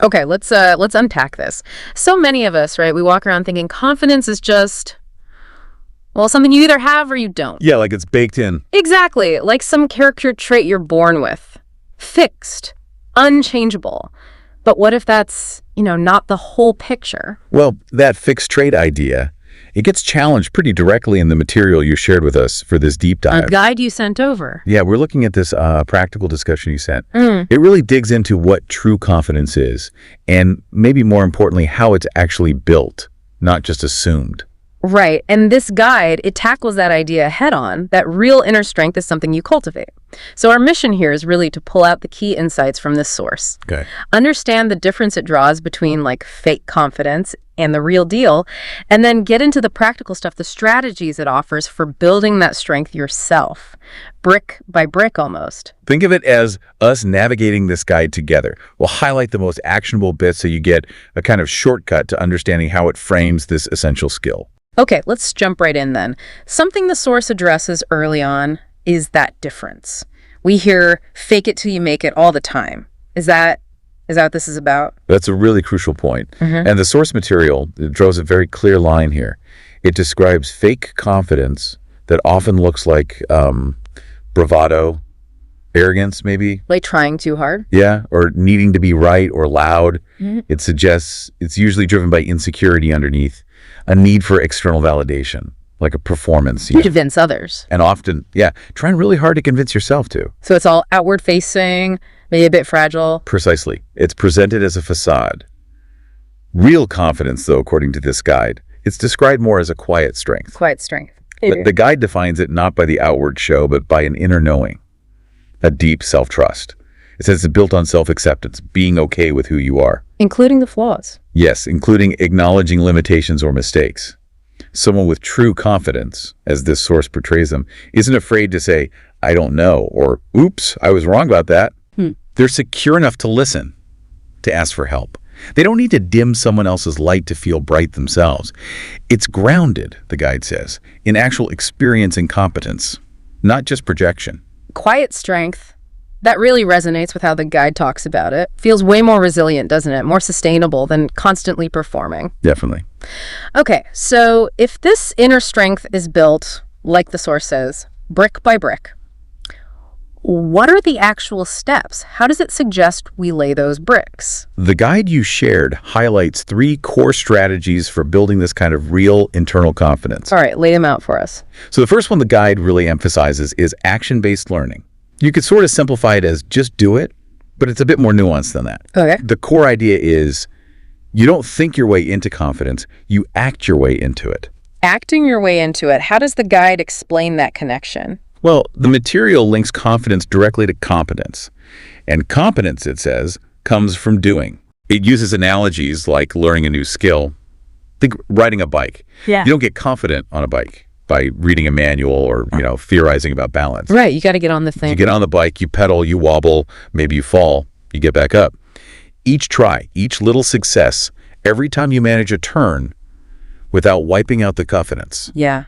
Okay, let's unpack this. So many of us, right, we walk around thinking confidence is just, well, something you either have or you don't. Yeah, like it's baked in. Exactly, like some character trait you're born with. Fixed, unchangeable. But what if that's, not the whole picture? Well, that fixed trait idea, it gets challenged pretty directly in the material you shared with us for this deep dive. A guide you sent over. Yeah, we're looking at this practical discussion you sent. It really digs into what true confidence is, and maybe more importantly, how it's actually built, not just assumed. Right, and this guide, it tackles that idea head on, that real inner strength is something you cultivate. So our mission here is really to pull out the key insights from this source. Okay. Understand the difference it draws between fake confidence and the real deal, and then get into the practical stuff, the strategies it offers for building that strength yourself, brick by brick almost. Think of it as us navigating this guide together. We'll highlight the most actionable bits so you get a kind of shortcut to understanding how it frames this essential skill. Okay, let's jump right in then. Something the source addresses early on is that difference. We hear fake it till you make it all the time. Is that what this is about? That's a really crucial point. And the source material, it draws a very clear line here. It describes fake confidence that often looks like bravado, arrogance maybe. Like trying too hard? Yeah, or needing to be right or loud. It suggests it's usually driven by insecurity underneath, a need for external validation, like a performance. To convince others. And often, trying really hard to convince yourself to. So it's all outward facing, maybe a bit fragile. Precisely. It's presented as a facade. Real confidence, though, according to this guide, it's described more as a quiet strength. Quiet strength. The guide defines it not by the outward show, but by an inner knowing, a deep self-trust. It says it's built on self-acceptance, being okay with who you are. Including the flaws. Yes, including acknowledging limitations or mistakes. Someone with true confidence, as this source portrays them, isn't afraid to say, I don't know, or oops, I was wrong about that. They're secure enough to listen, to ask for help. They don't need to dim someone else's light to feel bright themselves. It's grounded, the guide says, in actual experience and competence, not just projection. Quiet strength. That really resonates with how the guide talks about it. Feels way more resilient, doesn't it? More sustainable than constantly performing. Definitely. Okay, so if this inner strength is built, like the source says, brick by brick, what are the actual steps? How does it suggest we lay those bricks? The guide you shared highlights 3 core strategies for building this kind of real internal confidence. All right, lay them out for us. So the first one the guide really emphasizes is action-based learning. You could sort of simplify it as just do it, but it's a bit more nuanced than that. Okay. The core idea is you don't think your way into confidence, you act your way into it. Acting your way into it. How does the guide explain that connection? Well, the material links confidence directly to competence. And competence, it says, comes from doing. It uses analogies like learning a new skill. Think riding a bike. Yeah. You don't get confident on a bike by reading a manual or, theorizing about balance. Right, you got to get on the thing. You get on the bike, you pedal, you wobble, maybe you fall, you get back up. Each try, each little success, every time you manage a turn without wiping out the confidence. Yeah.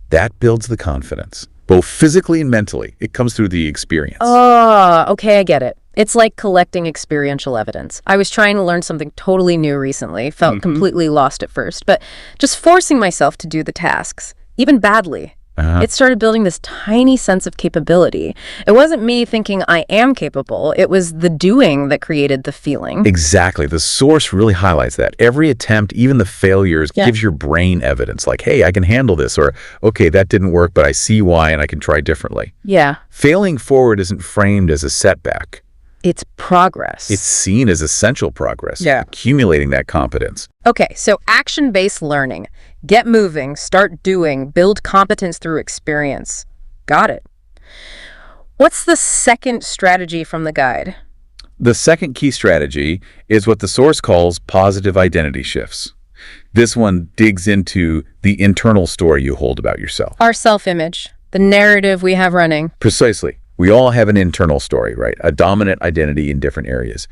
That builds the confidence, both physically and mentally. It comes through the experience. Oh, okay, I get it. It's like collecting experiential evidence. I was trying to learn something totally new recently, felt completely lost at first, but just forcing myself to do the tasks, even badly, it started building this tiny sense of capability. It wasn't me thinking I am capable. It was the doing that created the feeling. Exactly. The source really highlights that. Every attempt, even the failures, gives your brain evidence like, hey, I can handle this, or, okay, that didn't work, but I see why and I can try differently. Yeah. Failing forward isn't framed as a setback. It's progress. It's seen as essential progress, Yeah. accumulating that competence. Okay, so action-based learning. Get moving, start doing, build competence through experience. Got it. What's the second strategy from the guide? The second key strategy is what the source calls positive identity shifts. This one digs into the internal story you hold about yourself. Our self-image, the narrative we have running. Precisely. We all have an internal story, right? A dominant identity in different areas.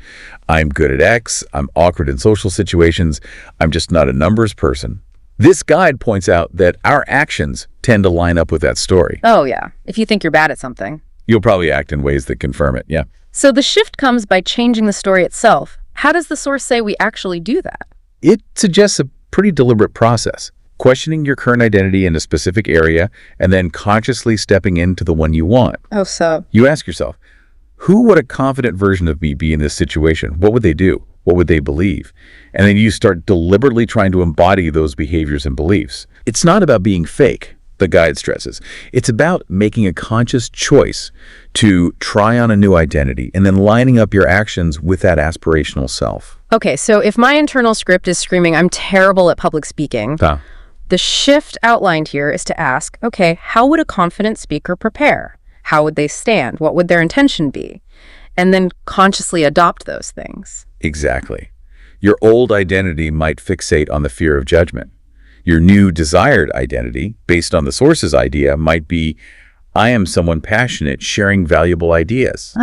I'm good at X. I'm awkward in social situations. I'm just not a numbers person. This guide points out that our actions tend to line up with that story. Oh, yeah. If you think you're bad at something. You'll probably act in ways that confirm it, yeah. So the shift comes by changing the story itself. How does the source say we actually do that? It suggests a pretty deliberate process, questioning your current identity in a specific area and then consciously stepping into the one you want. Oh, so. You ask yourself, who would a confident version of me be in this situation? What would they do? What would they believe? And then you start deliberately trying to embody those behaviors and beliefs. It's not about being fake, the guide stresses. It's about making a conscious choice to try on a new identity and then lining up your actions with that aspirational self. Okay, so if my internal script is screaming, I'm terrible at public speaking, the shift outlined here is to ask, okay, how would a confident speaker prepare? How would they stand? What would their intention be? And then consciously adopt those things. Exactly. Your old identity might fixate on the fear of judgment. Your new desired identity, based on the source's idea, might be, I am someone passionate, sharing valuable ideas.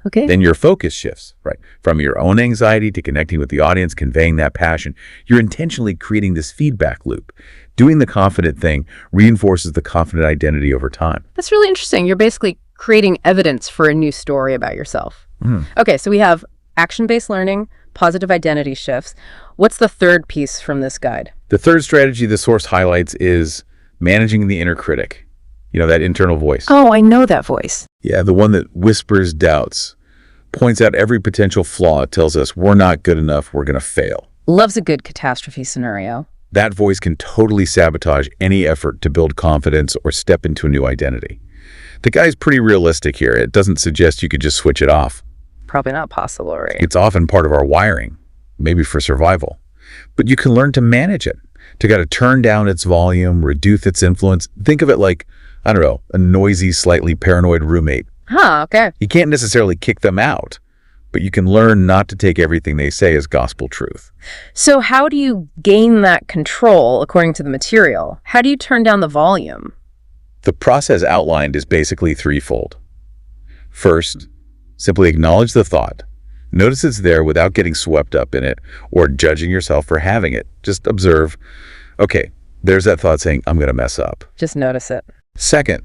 Okay. Then your focus shifts, right? From your own anxiety to connecting with the audience, conveying that passion. You're intentionally creating this feedback loop. Doing the confident thing reinforces the confident identity over time. That's really interesting. You're basically creating evidence for a new story about yourself. Okay, so we have action-based learning, positive identity shifts. What's the third piece from this guide? The third strategy the source highlights is managing the inner critic. You know, that internal voice. Oh, I know that voice. Yeah, the one that whispers doubts, points out every potential flaw, tells us we're not good enough, we're going to fail. Loves a good catastrophe scenario. That voice can totally sabotage any effort to build confidence or step into a new identity. The guy's pretty realistic here. It doesn't suggest you could just switch it off. Probably not possible, right? It's often part of our wiring, maybe for survival. But you can learn to manage it, to kind of turn down its volume, reduce its influence. Think of it like, I don't know, a noisy, slightly paranoid roommate. Okay. You can't necessarily kick them out, but you can learn not to take everything they say as gospel truth. So how do you gain that control according to the material? How do you turn down the volume? The process outlined is basically threefold. First, simply acknowledge the thought. Notice it's there without getting swept up in it or judging yourself for having it. Just observe, okay, there's that thought saying, I'm going to mess up. Just notice it. Second,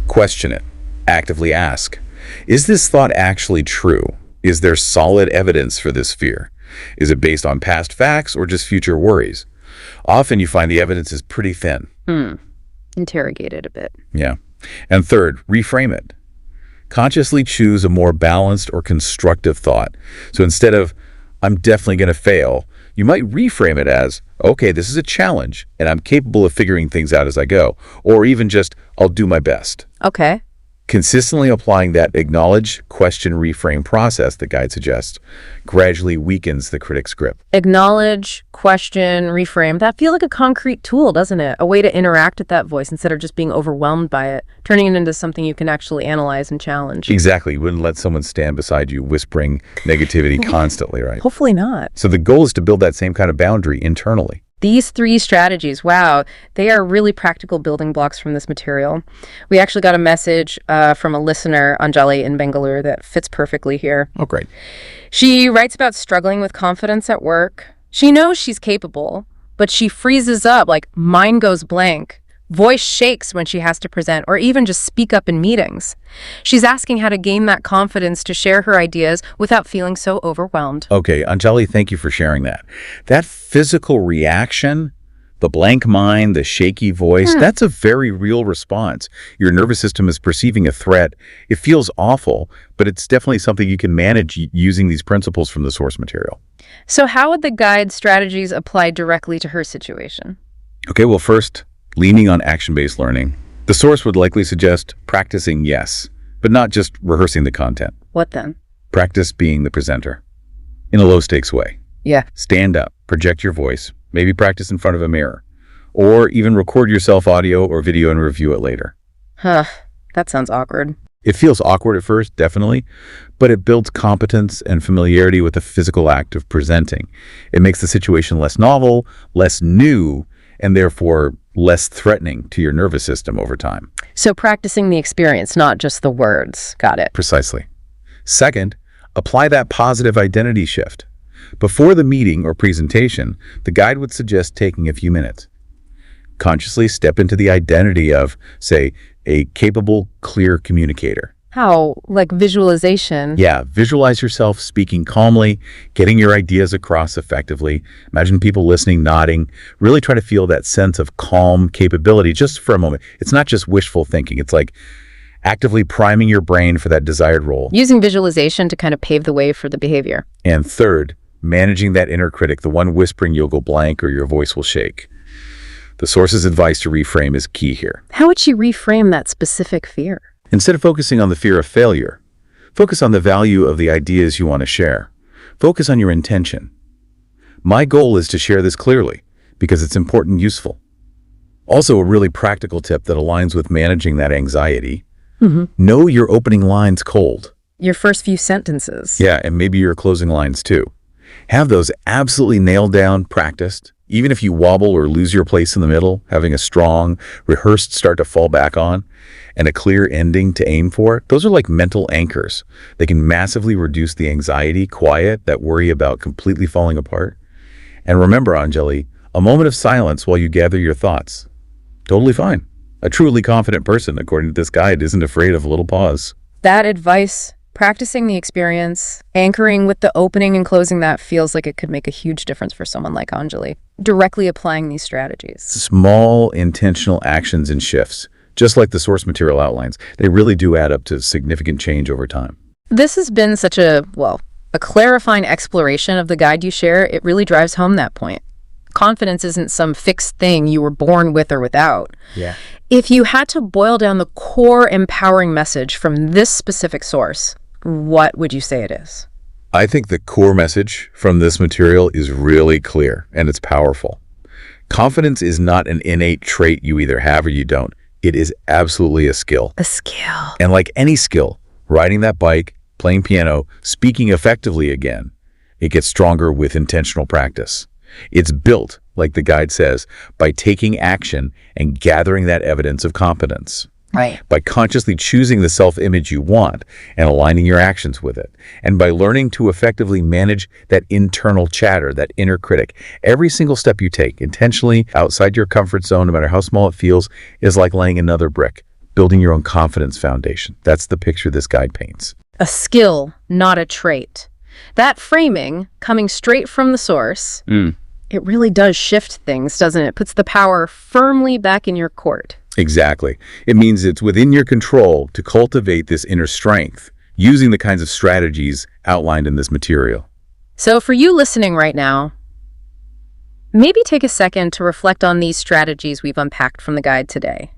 question it. Actively ask, is this thought actually true? Is there solid evidence for this fear? Is it based on past facts or just future worries? Often you find the evidence is pretty thin. Interrogate it a bit. Yeah. And third, reframe it. Consciously choose a more balanced or constructive thought. So instead of, I'm definitely going to fail, you might reframe it as, okay, this is a challenge and I'm capable of figuring things out as I go. Or even just, I'll do my best. Okay. Consistently applying that acknowledge, question, reframe process the guide suggests gradually weakens the critic's grip. Acknowledge, question, reframe. That feels like a concrete tool, doesn't it? A way to interact with that voice instead of just being overwhelmed by it, turning it into something you can actually analyze and challenge. Exactly. You wouldn't let someone stand beside you whispering negativity constantly, right? Hopefully not. So the goal is to build that same kind of boundary internally. These three strategies, wow, they are really practical building blocks from this material. We actually got a message from a listener, Anjali in Bangalore, that fits perfectly here. Oh, great. She writes about struggling with confidence at work. She knows she's capable, but she freezes up, like mind goes blank. Voice shakes when she has to present or even just speak up in meetings. She's asking how to gain that confidence to share her ideas without feeling so overwhelmed. Okay, Anjali, thank you for sharing that. That physical reaction, the blank mind, the shaky voice, that's a very real response. Your nervous system is perceiving a threat. It feels awful, but it's definitely something you can manage using these principles from the source material. So how would the guide strategies apply directly to her situation? Okay, well, first, leaning on action-based learning. The source would likely suggest practicing, yes, but not just rehearsing the content. What then? Practice being the presenter in a low-stakes way. Yeah. Stand up, project your voice, maybe practice in front of a mirror, or even record yourself audio or video and review it later. That sounds awkward. It feels awkward at first, definitely, but it builds competence and familiarity with the physical act of presenting. It makes the situation less novel, less new, and therefore less threatening to your nervous system over time. So practicing the experience, not just the words. Got it. Precisely. Second, apply that positive identity shift. Before the meeting or presentation, the guide would suggest taking a few minutes. Consciously step into the identity of, say, a capable, clear communicator. How? Like visualization? Yeah, visualize yourself speaking calmly, getting your ideas across effectively. Imagine people listening, nodding. Really try to feel that sense of calm capability just for a moment. It's not just wishful thinking. It's like actively priming your brain for that desired role. Using visualization to kind of pave the way for the behavior. And third, managing that inner critic, the one whispering you'll go blank or your voice will shake. The source's advice to reframe is key here. How would she reframe that specific fear? Instead of focusing on the fear of failure, focus on the value of the ideas you want to share. Focus on your intention. My goal is to share this clearly because it's important and useful. Also, a really practical tip that aligns with managing that anxiety. Know your opening lines cold. Your first few sentences. Yeah, and maybe your closing lines too. Have those absolutely nailed down, practiced. Even if you wobble or lose your place in the middle, having a strong, rehearsed start to fall back on and a clear ending to aim for, those are like mental anchors. They can massively reduce the anxiety, quiet, that worry about completely falling apart. And remember, Anjali, a moment of silence while you gather your thoughts. Totally fine. A truly confident person, according to this guide, isn't afraid of a little pause. That advice, practicing the experience, anchoring with the opening and closing, that feels like it could make a huge difference for someone like Anjali. Directly applying these strategies. Small, intentional actions and shifts, just like the source material outlines, they really do add up to significant change over time. This has been such a clarifying exploration of the guide you share. It really drives home that point. Confidence isn't some fixed thing you were born with or without. Yeah. If you had to boil down the core empowering message from this specific source, what would you say it is? I think the core message from this material is really clear, and it's powerful. Confidence is not an innate trait you either have or you don't. It is absolutely a skill. A skill. And like any skill, riding that bike, playing piano, speaking effectively again, it gets stronger with intentional practice. It's built, like the guide says, by taking action and gathering that evidence of competence. Right. By consciously choosing the self-image you want and aligning your actions with it. And by learning to effectively manage that internal chatter, that inner critic. Every single step you take, intentionally, outside your comfort zone, no matter how small it feels, is like laying another brick, building your own confidence foundation. That's the picture this guide paints. A skill, not a trait. That framing, coming straight from the source, it really does shift things, doesn't it? It puts the power firmly back in your court. Exactly. It means it's within your control to cultivate this inner strength using the kinds of strategies outlined in this material. So for you listening right now, maybe take a second to reflect on these strategies we've unpacked from the guide today.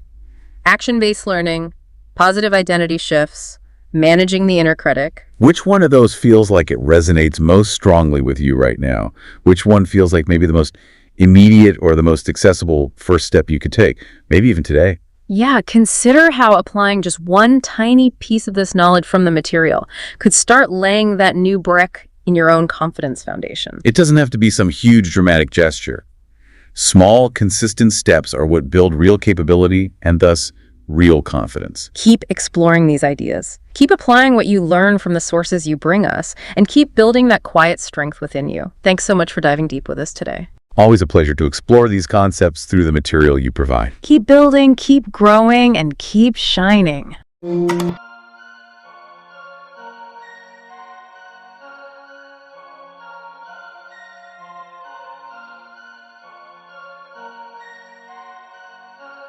Action-based learning, positive identity shifts, managing the inner critic. Which one of those feels like it resonates most strongly with you right now? Which one feels like maybe the most immediate or the most accessible first step you could take, maybe even today? Yeah, consider how applying just one tiny piece of this knowledge from the material could start laying that new brick in your own confidence foundation. It doesn't have to be some huge dramatic gesture. Small, consistent steps are what build real capability and thus real confidence. Keep exploring these ideas. Keep applying what you learn from the sources you bring us, and keep building that quiet strength within you. Thanks so much for diving deep with us today. Always a pleasure to explore these concepts through the material you provide. Keep building, keep growing, and keep shining.